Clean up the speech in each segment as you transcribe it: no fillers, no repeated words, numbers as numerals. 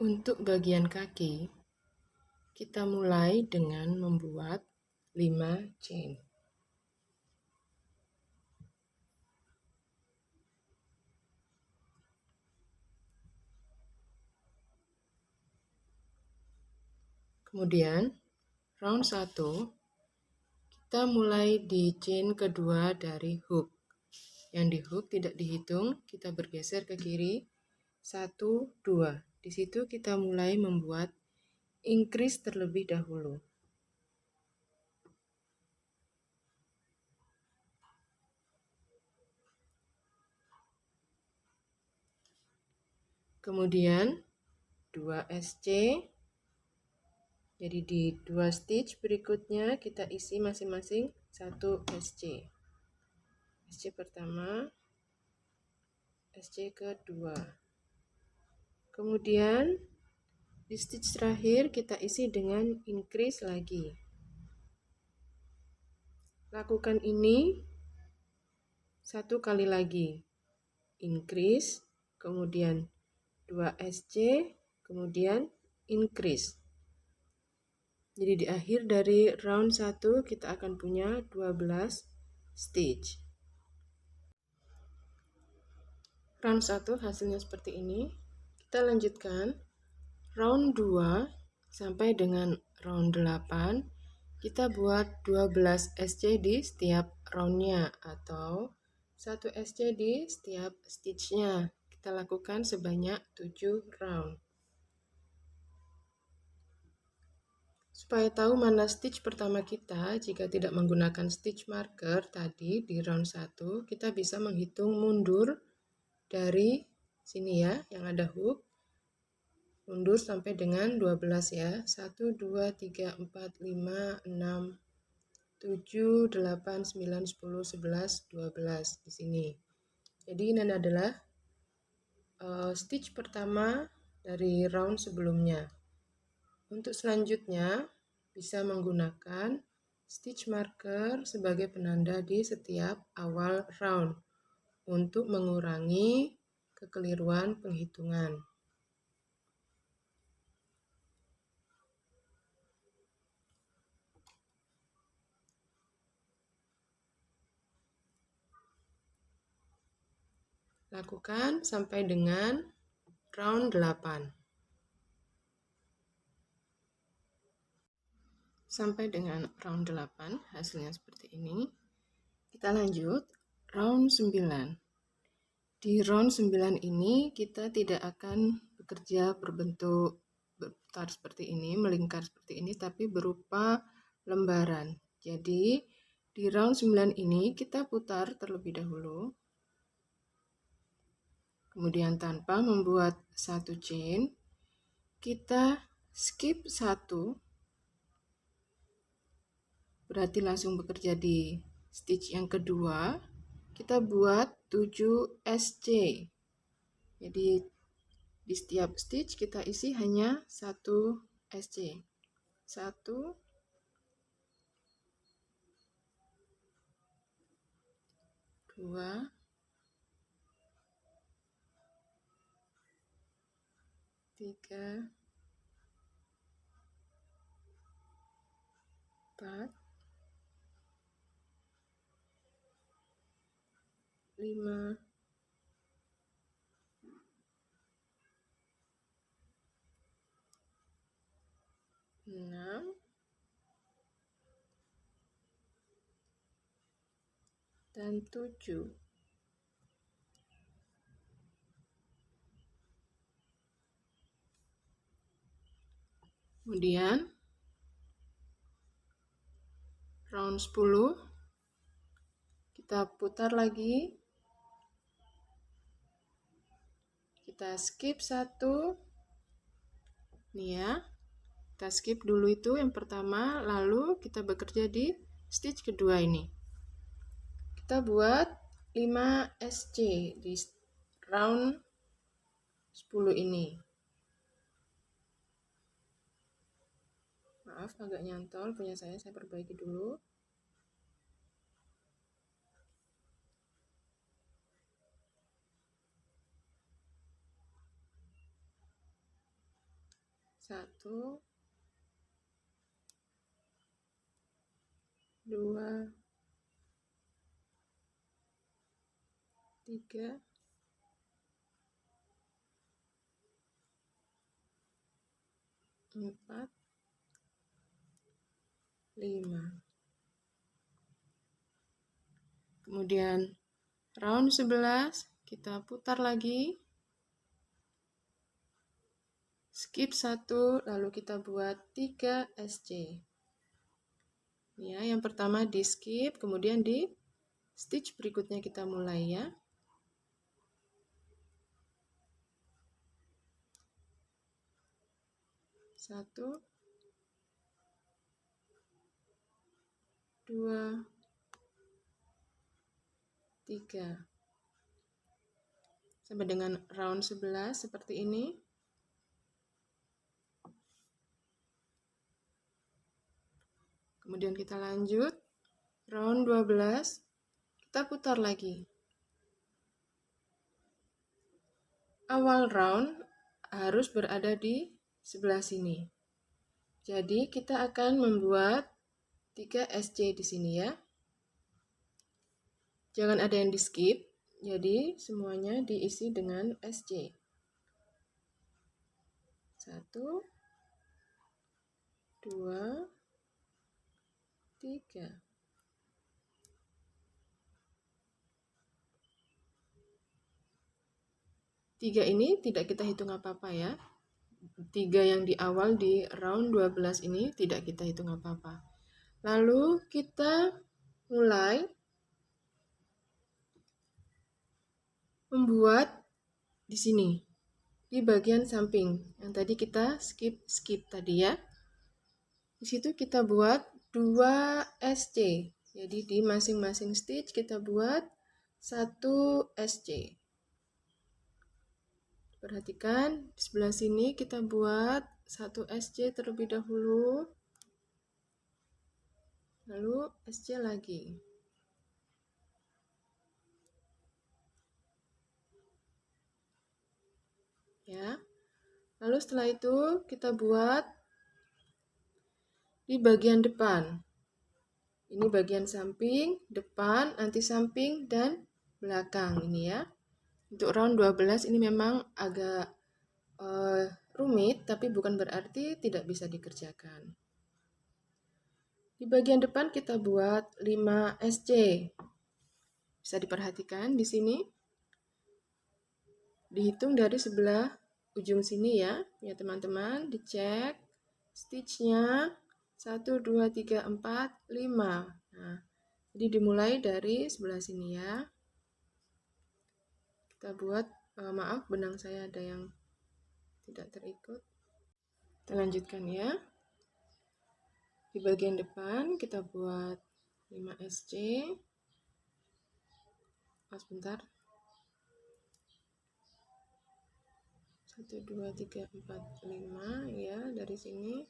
Untuk bagian kaki, kita mulai dengan membuat 5 chain. Kemudian, round 1, kita mulai di chain kedua dari hook. Yang di hook tidak dihitung, kita bergeser ke kiri. 1, 2. Di situ kita mulai membuat increase terlebih dahulu. Kemudian 2 SC. Jadi di 2 stitch berikutnya kita isi masing-masing 1 SC. SC pertama, SC kedua. Kemudian di stitch terakhir kita isi dengan increase lagi. Lakukan ini 1 kali lagi. Increase, kemudian 2 SC, kemudian increase. Jadi di akhir dari round 1 kita akan punya 12 stitch. Round 1 hasilnya seperti ini. Kita lanjutkan round 2 sampai dengan round 8. Kita buat 12 SC di setiap roundnya atau 1 SC di setiap stitchnya. Kita lakukan sebanyak 7 round. Supaya tahu mana stitch pertama kita, jika tidak menggunakan stitch marker tadi di round 1, kita bisa menghitung mundur dari sini ya, yang ada hook. Mundur sampai dengan 12 ya. 1, 2, 3, 4, 5, 6, 7, 8, 9, 10, 11, 12 di sini. Jadi ini adalah stitch pertama dari round sebelumnya. Untuk selanjutnya bisa menggunakan stitch marker sebagai penanda di setiap awal round untuk mengurangi kekeliruan penghitungan. Lakukan sampai dengan round 8. Sampai dengan round 8, hasilnya seperti ini. Kita lanjut round 9. Di round 9 ini kita tidak akan bekerja berbentuk berputar seperti ini, melingkar seperti ini, tapi berupa lembaran. Jadi di round 9 ini kita putar terlebih dahulu. Kemudian tanpa membuat satu chain, kita skip 1. Berarti langsung bekerja di stitch yang kedua. Kita buat 7 SC. Jadi di setiap stitch kita isi hanya 1 SC. 1, 2, 3, 4, 5, 6, dan 7. Kemudian round 10 kita putar lagi. Kita skip 1. Nih ya. Kita skip dulu itu yang pertama, lalu kita bekerja di stitch kedua ini. Kita buat 5 SC di round 10 ini. Maaf, agak nyantol punya saya perbaiki dulu. 1, 2, 3, 4, 5. Kemudian round 11 kita putar lagi. Skip 1, lalu kita buat 3 SC. Ya, yang pertama di skip, kemudian di stitch berikutnya kita mulai ya. 1, 2, 3. Sampai dengan round 11 seperti ini. Kemudian kita lanjut, round 12, kita putar lagi. Awal round harus berada di sebelah sini. Jadi kita akan membuat 3 SC di sini ya. Jangan ada yang di skip, jadi semuanya diisi dengan SC. 1, 2, 3. Tiga ini tidak kita hitung apa-apa ya. 3 yang di awal di round 12 ini tidak kita hitung apa-apa. Lalu kita mulai membuat di sini, di bagian samping. Yang tadi kita skip tadi ya. Di situ kita buat 2 SC. Jadi di masing-masing stitch kita buat 1 SC. Perhatikan di sebelah sini kita buat 1 SC terlebih dahulu. Lalu SC lagi. Ya. Lalu setelah itu kita buat di bagian depan. Ini bagian samping, depan, anti samping, dan belakang ini ya. Untuk round 12 ini memang agak rumit, tapi bukan berarti tidak bisa dikerjakan. Di bagian depan kita buat 5 SC. Bisa diperhatikan di sini. Dihitung dari sebelah ujung sini ya teman-teman. Dicek stitchnya 1, 2, 3, 4, 5. Nah, jadi dimulai dari sebelah sini ya. Kita buat, maaf benang saya ada yang tidak terikut. Kita lanjutkan ya. Di bagian depan kita buat 5 SC. Sebentar. 1, 2, 3, 4, 5 ya dari sini.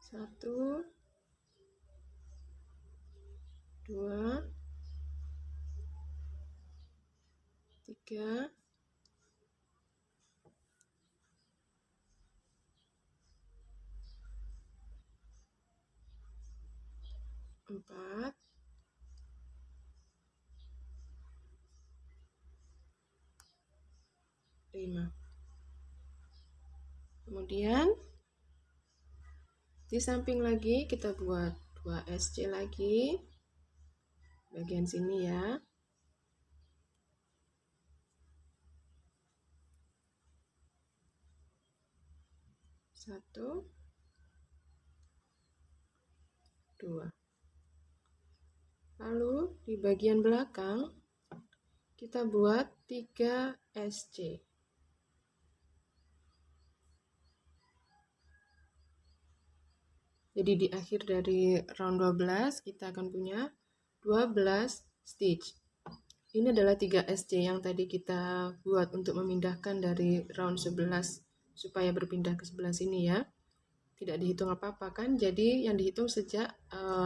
Satu, 2, 3, 4, 5. Kemudian di samping lagi kita buat 2 SC lagi. Bagian sini ya. 1, 2. Lalu di bagian belakang kita buat 3 SC. Jadi di akhir dari round 12 kita akan punya 12 stitch. Ini adalah 3 SC yang tadi kita buat untuk memindahkan dari round 11 supaya berpindah ke sebelah sini ya. Tidak dihitung apa-apa kan, jadi yang dihitung sejak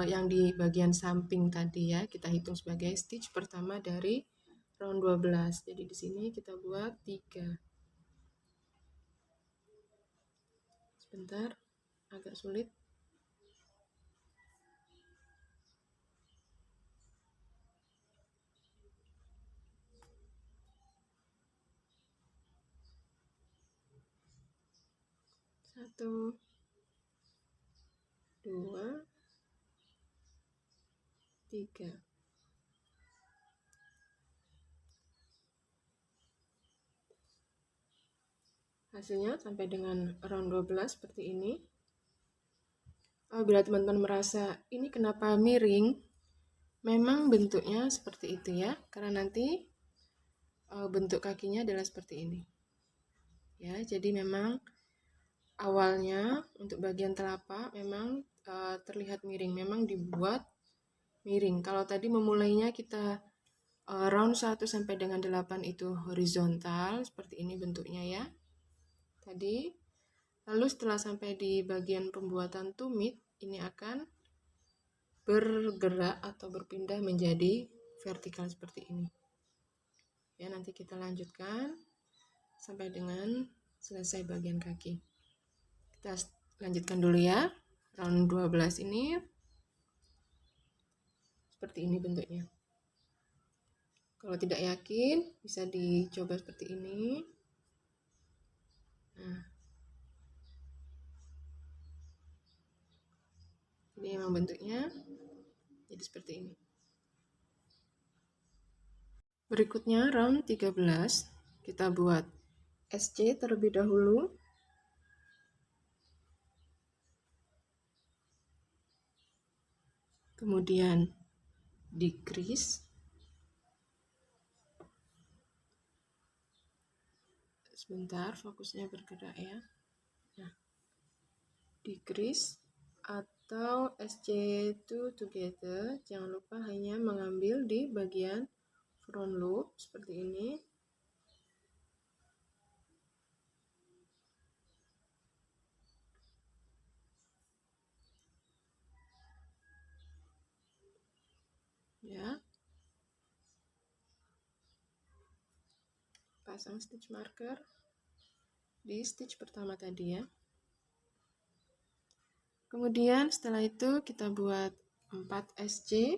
yang di bagian samping tadi ya, kita hitung sebagai stitch pertama dari round 12. Jadi di sini kita buat 3. Sebentar, agak sulit. Satu, 2, 3. Hasilnya sampai dengan round 12 seperti ini. Bila teman-teman merasa ini kenapa miring, memang bentuknya seperti itu ya, karena nanti bentuk kakinya adalah seperti ini. Ya, jadi memang awalnya untuk bagian telapak memang terlihat miring, memang dibuat miring. Kalau tadi memulainya kita round 1 sampai dengan 8 itu horizontal, seperti ini bentuknya ya. Tadi, lalu setelah sampai di bagian pembuatan tumit, ini akan bergerak atau berpindah menjadi vertikal seperti ini. Ya, nanti kita lanjutkan sampai dengan selesai bagian kaki. Kita lanjutkan dulu ya. Round 12 ini seperti ini bentuknya. Kalau tidak yakin, bisa dicoba seperti ini. Nah, ini memang bentuknya jadi seperti ini. Berikutnya round 13, kita buat SC terlebih dahulu. Kemudian decrease. Sebentar, fokusnya bergerak ya. Nah, decrease atau SC2 together. Jangan lupa hanya mengambil di bagian front loop seperti ini. Ya. Pasang stitch marker di stitch pertama tadi ya. Kemudian setelah itu kita buat 4 SC.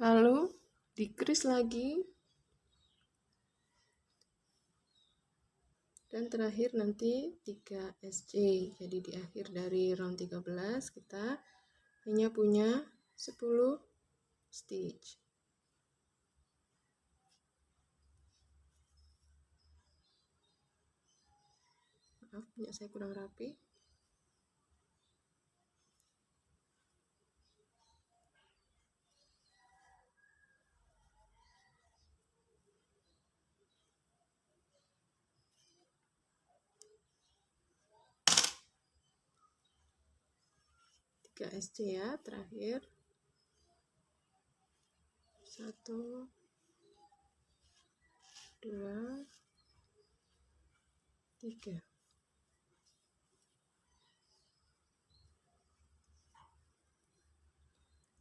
Lalu decrease lagi. Dan terakhir nanti 3 SC. Jadi di akhir dari round 13 kita hanya punya 10 stitch. Maaf, punya saya kurang rapi. SC ya, terakhir 1, 2, 3.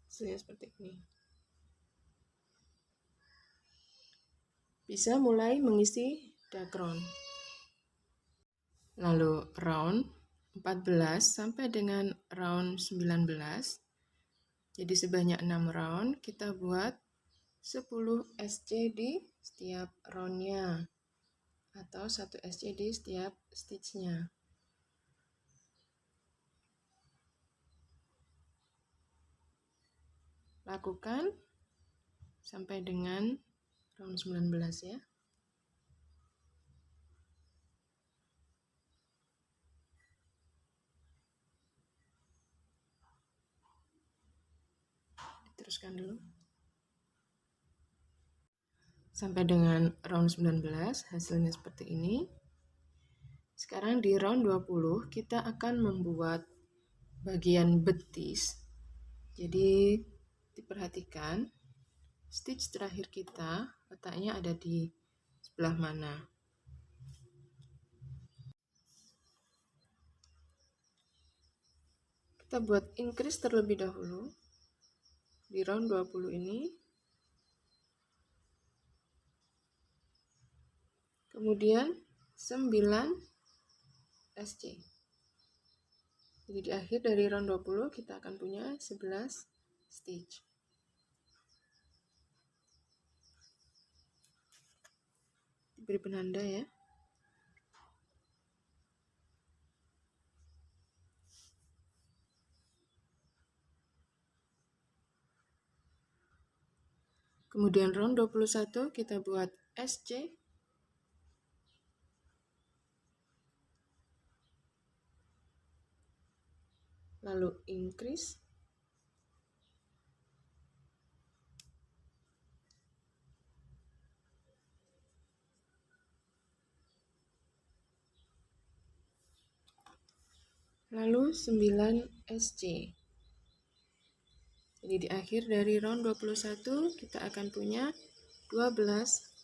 Hasilnya seperti ini. Bisa mulai mengisi background. Lalu round 14 sampai dengan round 19. Jadi sebanyak 6 round kita buat 10 SC di setiap roundnya atau 1 SC di setiap stitchnya. Lakukan sampai dengan round 19 ya. Teruskan dulu. Sampai dengan round 19 hasilnya seperti ini. Sekarang di round 20 kita akan membuat bagian betis. Jadi diperhatikan stitch terakhir kita letaknya ada di sebelah mana. Kita buat increase terlebih dahulu di round 20 ini. Kemudian 9 SC. Jadi di akhir dari round 20 kita akan punya 11 stitch. Diberi penanda ya. Kemudian round 21 kita buat SC. Lalu increase. Lalu 9 SC. Jadi di akhir dari round 21 kita akan punya 12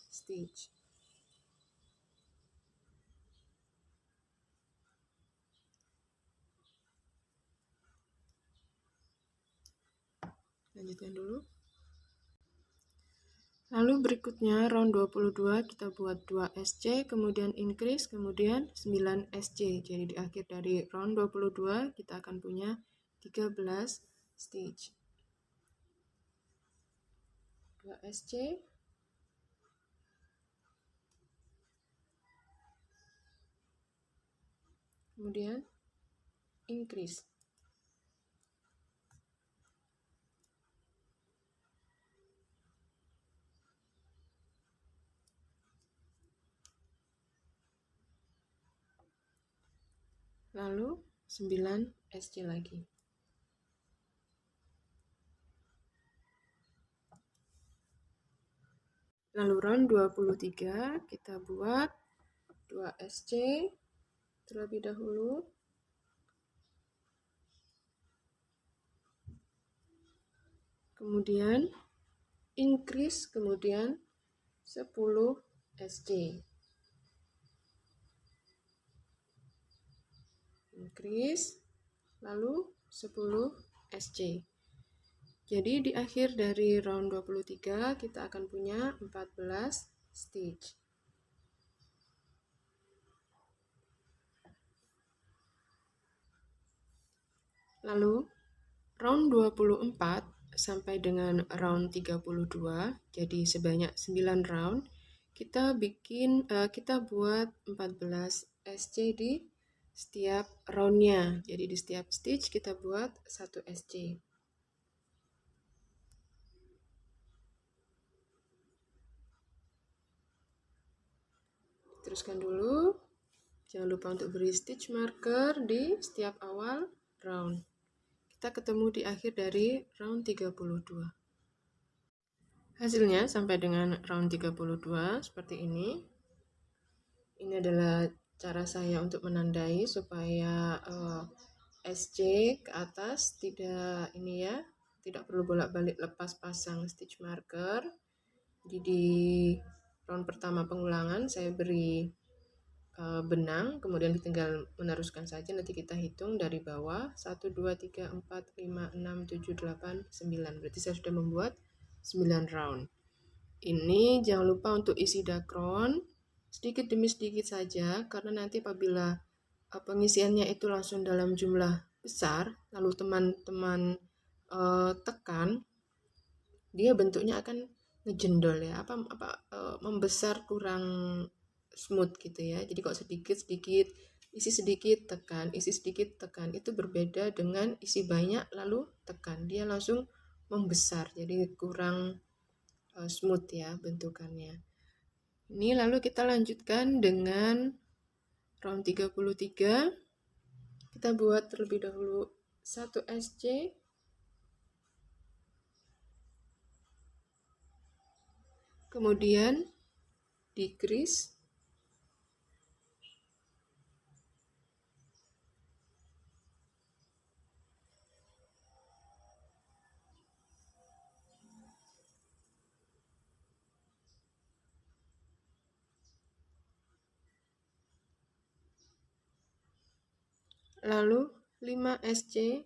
stitch. Lanjutkan dulu. Lalu berikutnya round 22 kita buat 2 SC, kemudian increase, kemudian 9 SC. Jadi di akhir dari round 22 kita akan punya 13 stitch. 2 SC. Kemudian increase. Lalu 9 SC lagi. Lalu round 23 kita buat 2 SC terlebih dahulu. Kemudian increase, kemudian 10 SC. Increase, lalu 10 SC. Jadi di akhir dari round 23 kita akan punya 14 stitch. Lalu round 24 sampai dengan round 32, jadi sebanyak 9 round, kita buat 14 SC di setiap roundnya. Jadi di setiap stitch kita buat 1 SC. Teruskan dulu. Jangan lupa untuk beri stitch marker di setiap awal round. Kita ketemu di akhir dari round 32. Hasilnya sampai dengan round 32 seperti ini. Ini adalah cara saya untuk menandai supaya SC ke atas tidak tidak perlu bolak-balik lepas pasang stitch marker. Jadi di round pertama pengulangan saya beri benang, kemudian tinggal meneruskan saja, nanti kita hitung dari bawah 1, 2, 3, 4, 5, 6, 7, 8, 9. Berarti saya sudah membuat 9 round. Ini jangan lupa untuk isi dakron sedikit demi sedikit saja, karena nanti apabila pengisiannya itu langsung dalam jumlah besar, lalu teman-teman tekan, dia bentuknya akan ngejendol ya, membesar, kurang smooth gitu ya. Jadi kok sedikit-sedikit, isi sedikit tekan, isi sedikit tekan, itu berbeda dengan isi banyak lalu tekan, dia langsung membesar, jadi kurang smooth ya bentukannya. Ini lalu kita lanjutkan dengan round 33. Kita buat terlebih dahulu 1 SC, kemudian decrease, lalu 5 SC,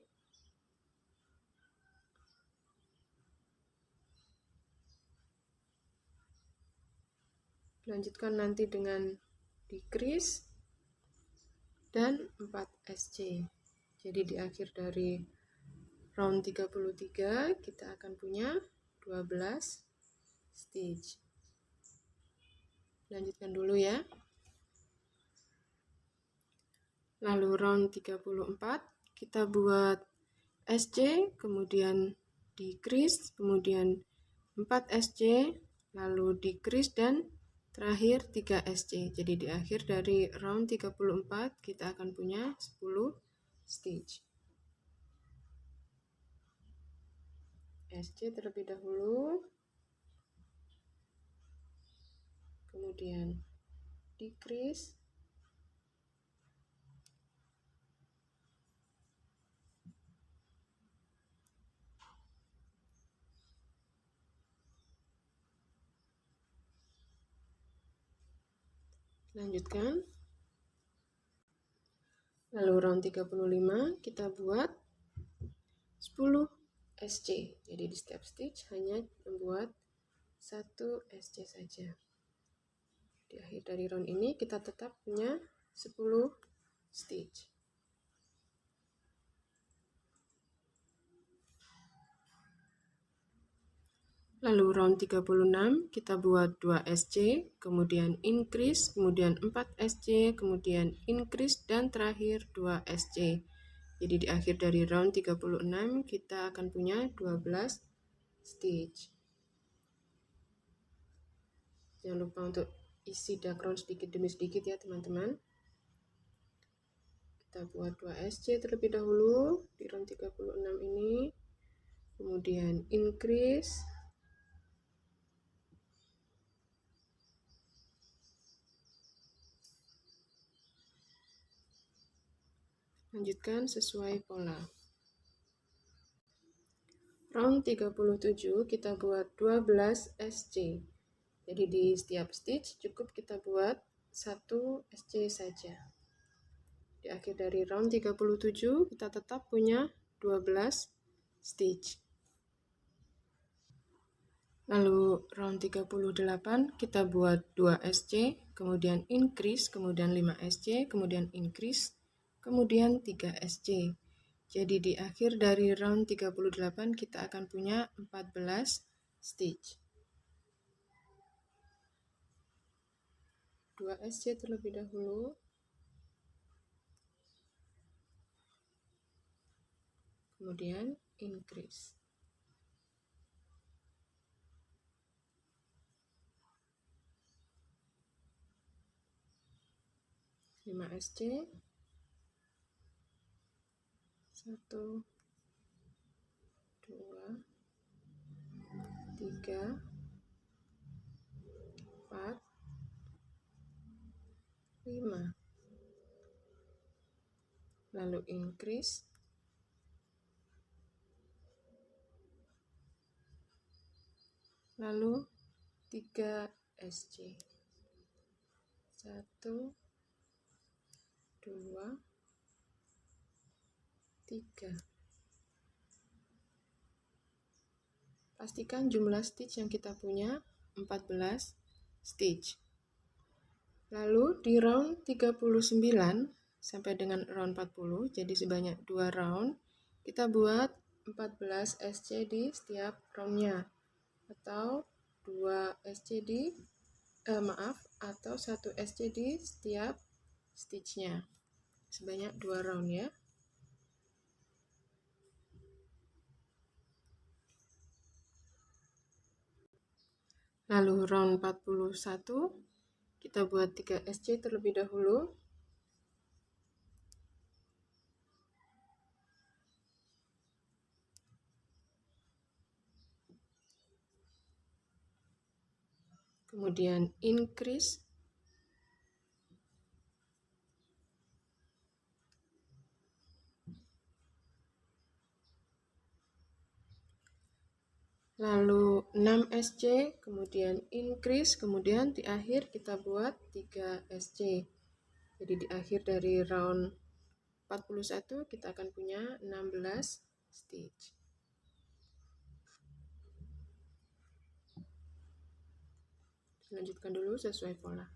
lanjutkan nanti dengan decrease, dan 4 SC. Jadi di akhir dari round 33 kita akan punya 12 stitch. Lanjutkan dulu ya. Lalu round 34 kita buat SC, kemudian decrease, kemudian 4 SC, lalu decrease, dan terakhir 3 SC. Jadi di akhir dari round 34 kita akan punya 10 stitch. SC terlebih dahulu, kemudian decrease, lanjutkan. Lalu round 35 kita buat 10 SC. Jadi di setiap stitch hanya membuat 1 SC saja. Di akhir dari round ini kita tetap punya 10 stitch. Lalu round 36 kita buat 2 SC, kemudian increase, kemudian 4 SC, kemudian increase, dan terakhir 2 SC. Jadi di akhir dari round 36 kita akan punya 12 stitch. Jangan lupa untuk isi background sedikit demi sedikit ya teman-teman. Kita buat 2 SC terlebih dahulu di round 36 ini, kemudian increase, lanjutkan sesuai pola. Round 37 kita buat 12 SC. Jadi di setiap stitch cukup kita buat 1 SC saja. Di akhir dari round 37 kita tetap punya 12 stitch. Lalu round 38 kita buat 2 SC, kemudian increase, kemudian 5 SC, kemudian increase, kemudian 3 SC. Jadi di akhir dari round 38 kita akan punya 14 stitch. 2 SC terlebih dahulu. Kemudian increase. Lima SC. 1, 2, 3, 4, 5. Lalu increase. Lalu 3 SC. 1, 2, 3. Pastikan jumlah stitch yang kita punya 14 stitch. Lalu di round 39 sampai dengan round 40, jadi sebanyak 2 round, kita buat 14 SC di setiap roundnya, atau 2 SC di atau 1 SC di setiap stitchnya, sebanyak 2 round ya. Lalu round 41 kita buat 3 SC terlebih dahulu. kemudian increase, lalu 6 SC, kemudian increase, kemudian di akhir kita buat 3 SC. Jadi di akhir dari round 41 kita akan punya 16 stitch. Lanjutkan dulu sesuai pola.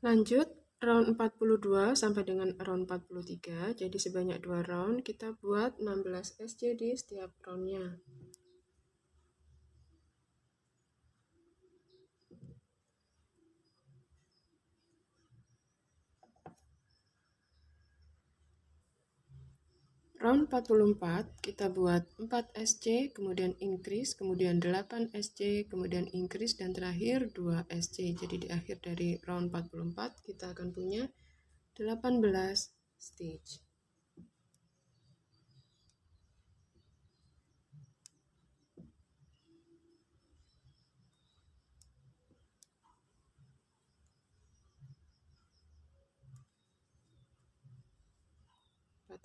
Lanjut round 42 sampai dengan round 43. Jadi sebanyak 2 round kita buat 16 SC di setiap roundnya. Round 44 kita buat 4 SC, kemudian increase, kemudian 8 SC, kemudian increase, dan terakhir 2 SC. Jadi di akhir dari round 44 kita akan punya 18 stitch.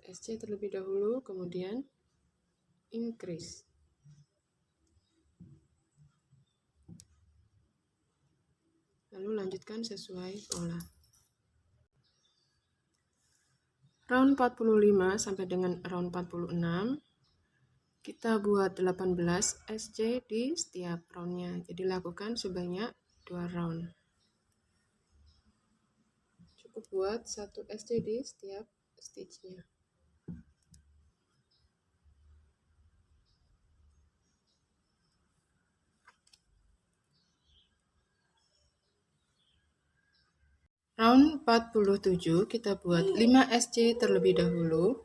SC terlebih dahulu, kemudian increase. Lalu lanjutkan sesuai pola. Round 45 sampai dengan round 46, kita buat 18 SC di setiap roundnya. Jadi lakukan sebanyak 2 round. Cukup buat 1 SC di setiap stitchnya. Round 47 kita buat 5 SC terlebih dahulu,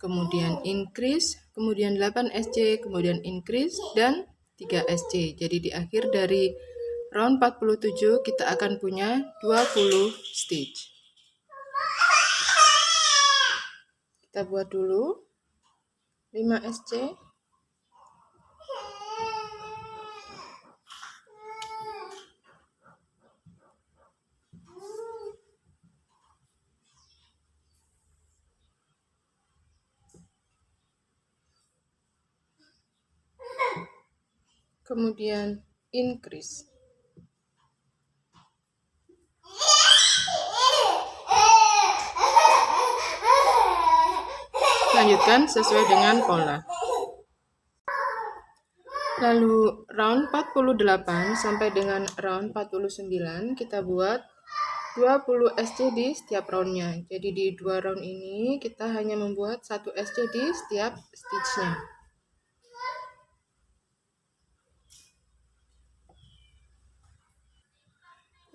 kemudian increase, kemudian 8 SC, kemudian increase, dan 3 SC. Jadi di akhir dari round 47 kita akan punya 20 stitch. Kita buat dulu 5 SC. Kemudian increase. Lanjutkan sesuai dengan pola. Lalu round 48 sampai dengan round 49 kita buat 20 SC di setiap roundnya. Jadi di 2 round ini kita hanya membuat 1 SC di setiap stitchnya.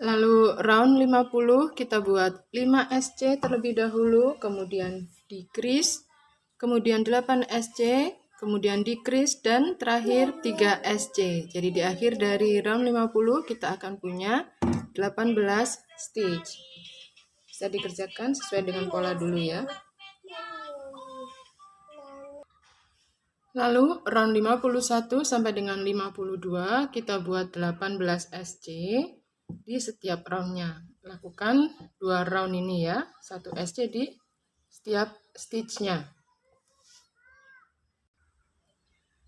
Lalu round 50 kita buat 5 SC terlebih dahulu, kemudian decrease, kemudian 8 SC, kemudian decrease, dan terakhir 3 SC. Jadi di akhir dari round 50 kita akan punya 18 stitch. Bisa dikerjakan sesuai dengan pola dulu ya. Lalu round 51 sampai dengan 52 kita buat 18 SC di setiap roundnya. Lakukan 2 round ini ya, 1 SC di setiap stitchnya.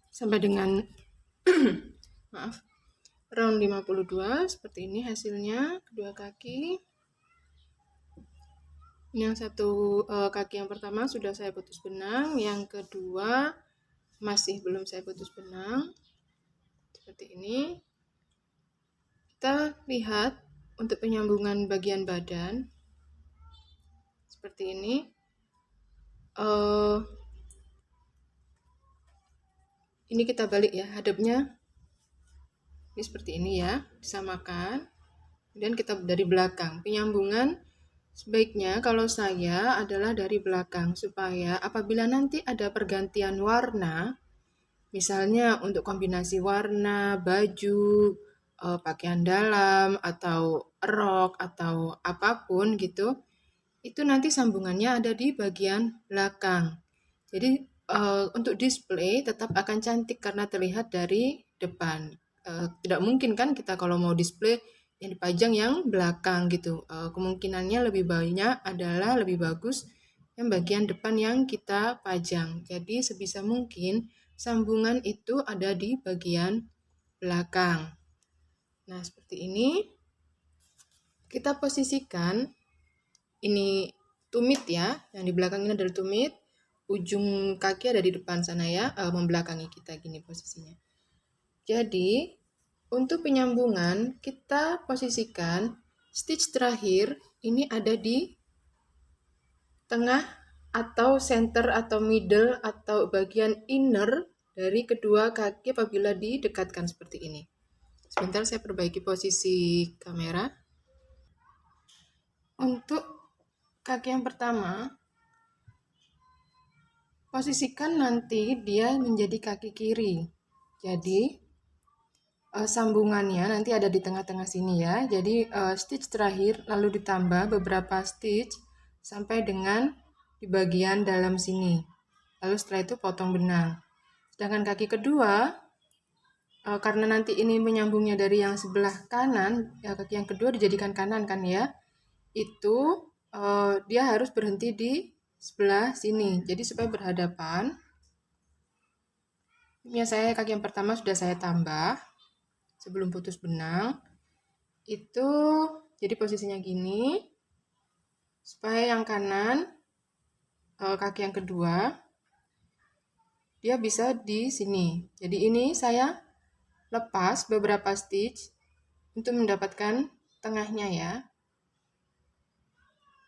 Sampai dengan maaf, round 52 seperti ini hasilnya, kedua kaki. Yang satu kaki yang pertama sudah saya putus benang, yang kedua masih belum saya putus benang. Seperti ini. Kita lihat untuk penyambungan bagian badan seperti ini. Ini kita balik ya, hadapnya ini seperti ini ya, disamakan. Kemudian kita dari belakang. Penyambungan sebaiknya kalau saya adalah dari belakang, supaya apabila nanti ada pergantian warna, misalnya untuk kombinasi warna, baju, pakaian dalam, atau rok, atau apapun gitu, itu nanti sambungannya ada di bagian belakang. Jadi untuk display tetap akan cantik karena terlihat dari depan. tidak mungkin kan kita kalau mau display yang dipajang yang belakang gitu. Kemungkinannya lebih banyak adalah lebih bagus yang bagian depan yang kita pajang. Jadi sebisa mungkin sambungan itu ada di bagian belakang. Nah, seperti ini. Kita posisikan ini tumit ya, yang di belakang ini adalah tumit, ujung kaki ada di depan sana ya, membelakangi kita gini posisinya. Jadi, untuk penyambungan kita posisikan stitch terakhir ini ada di tengah atau center atau middle atau bagian inner dari kedua kaki apabila didekatkan seperti ini. Sebentar saya perbaiki posisi kamera. Untuk kaki yang pertama, posisikan nanti dia menjadi kaki kiri. Jadi sambungannya nanti ada di tengah-tengah sini ya. Jadi stitch terakhir lalu ditambah beberapa stitch sampai dengan di bagian dalam sini. Lalu setelah itu potong benang. Sedangkan kaki kedua, karena nanti ini menyambungnya dari yang sebelah kanan, ya kaki yang kedua dijadikan kanan kan ya. Itu dia harus berhenti di sebelah sini. Jadi supaya berhadapan. Ini saya kaki yang pertama sudah saya tambah sebelum putus benang. Itu jadi posisinya gini. Supaya yang kanan kaki yang kedua dia bisa di sini. Jadi ini saya lepas beberapa stitch untuk mendapatkan tengahnya ya.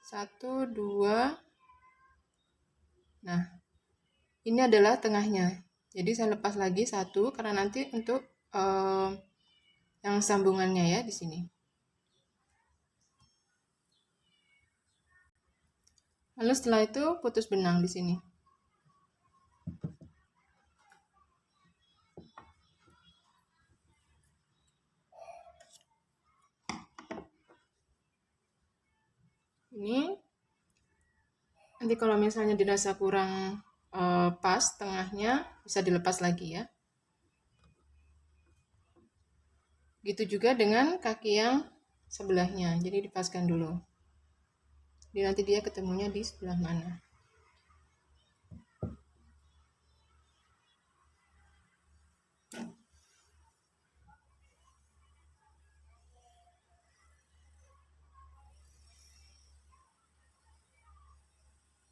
1, 2. Nah, ini adalah tengahnya. Jadi saya lepas lagi 1 karena nanti untuk yang sambungannya ya di sini. Lalu setelah itu putus benang di sini. Ini nanti kalau misalnya dirasa kurang pas tengahnya bisa dilepas lagi ya. Gitu juga dengan kaki yang sebelahnya. Jadi dipaskan dulu. Jadi nanti dia ketemunya di sebelah mana.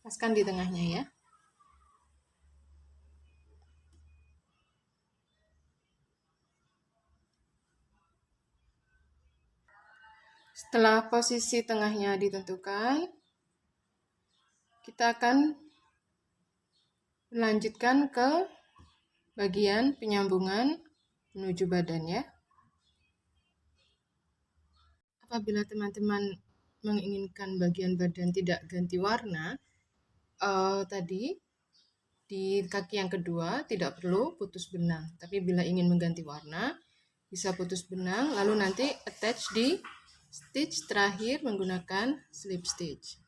Paskan di tengahnya ya. Setelah posisi tengahnya ditentukan, kita akan melanjutkan ke bagian penyambungan menuju badan ya. Apabila teman-teman menginginkan bagian badan tidak ganti warna, tadi di kaki yang kedua tidak perlu putus benang. Tapi bila ingin mengganti warna, bisa putus benang lalu nanti attach di stitch terakhir menggunakan slip stitch.